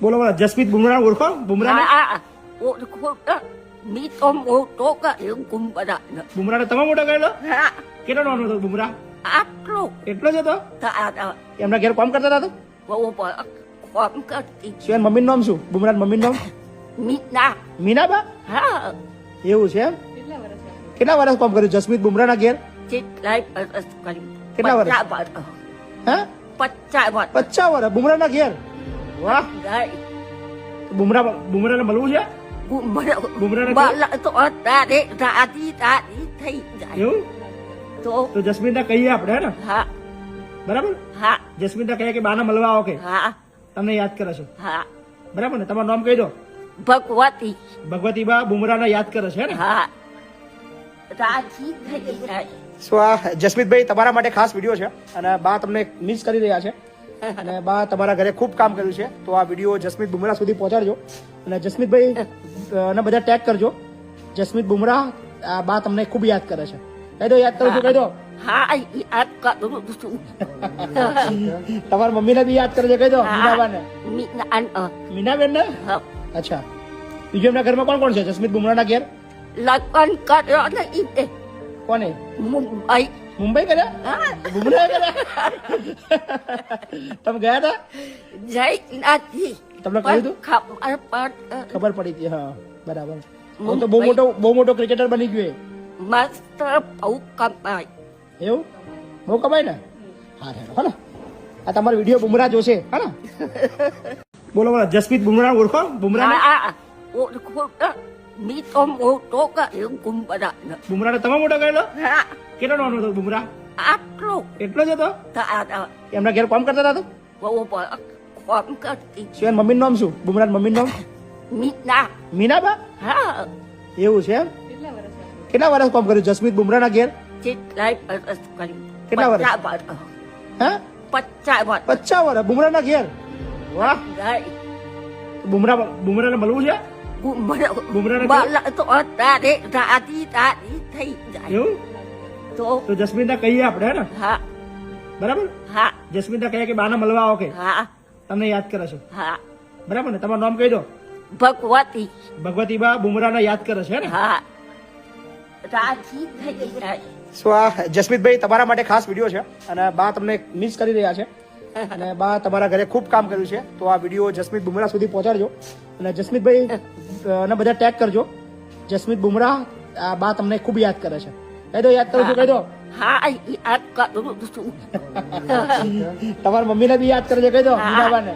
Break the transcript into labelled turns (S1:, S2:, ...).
S1: બોલો બોલો જસપ્રીત બુમરાહ ઓળખો બુમરાહ બુમરાહ તમે મોટો કરેલો કેટલો નાનો હતો બુમરાહ એટલો જ હતો એમના ઘેર કામ કરતા હતા શું એના મમ્મીનું નામ શું બુમરાહ મમ્મીનું નામ મીનાબા એવું છે એમ કેટલા વર્ષ કામ કર્યું જસપ્રીત બુમરાહના ઘેર કેટલા વર્ષ હા 50 વર્ષ બુમરાહના ઘેર વાહ બુમરાહને મળવું છે એવું તો જસ્મીનને કહીએ આપણે હે ને બરાબર જસ્મીનને કહીએ કે બાના મળવા આવો કે તમને યાદ કરે છે બરાબર ને તમારું નામ કહી દો ભગવતી બા બુમરાહને યાદ કરે છે ને સો આ જસમીતભાઈ તમારા માટે ખાસ વિડીયો છે અને બા તમને મિસ કરી રહ્યા છે અને બા તમારા ઘરે ખૂબ કામ કર્યું છે તો આ વિડીયો જસમીત બુમરાહ સુધી પહોંચાડજો અને જસમીતભાઈ અને બધા ટેગ કરજો જસમીત બુમરાહ આ બા તમને ખૂબ યાદ કરે છે કહી દો યાદ કરું છું કહી દો તમારા મમ્મીને બી યાદ કરજો કહી દો મીનાબાને મીનાબેન ને અચ્છા બીજું એમના ઘરમાં કોણ કોણ છે જસમીત બુમરાહના ઘેર કોને મુંબઈ કર્યા બુમરાહ કર્યા તમે ગયા હતા તમને કહ્યું હતું ખબર પડી હતી હા બરાબર હું તો બહુ મોટો ક્રિકેટર બની ગયો એવું બહુ કમાય ને હા ને આ તમારો વિડીયો બુમરાહ જોશે હા ને બોલો બોલો જસપ્રીત બુમરાહ ઓળખો બુમરાહ બુમરાહને તમે મોટો કરેલો કેટલો નાનો હતો બુમરાહ એટલો જ હતો એમના ઘેર કામ કરતા હતા શું એના મમ્મીનું નામ શું બુમરાહ મમ્મીનું નામ મીનાબા એવું છે એમ કેટલા વર્ષ કામ કર્યું જસપ્રીત બુમરાહના ઘેર કેટલા વર્ષ હા 50 વર્ષ બુમરાહના ઘેર વાહ બુમરાહને મળવું છે એવું તો જસ્મીનને કહીએ આપણે હે ને બરાબર જસ્મીનને કહીએ કે બાના મળવા આવો કે તમને યાદ કરે છે બરાબર ને તમારું નામ કહી દો ભગવતી બા બુમરાહને યાદ કરે છે ને સો આ જસમીતભાઈ તમારા માટે ખાસ વિડીયો છે અને બા તમને મિસ કરી રહ્યા છે અને બા તમારા ઘરે ખૂબ કામ કર્યું છે તો આ વિડીયો જસમીત બુમરાહ સુધી પહોંચાડજો અને જસમીતભાઈ અને બધા ટેગ કરજો જસમીત બુમરાહ આ બા તમને ખૂબ યાદ કરે છે કહી દો યાદ કરું છું કહી દો તમારા મમ્મીને બી યાદ કરજો કહી દો મીનાબાને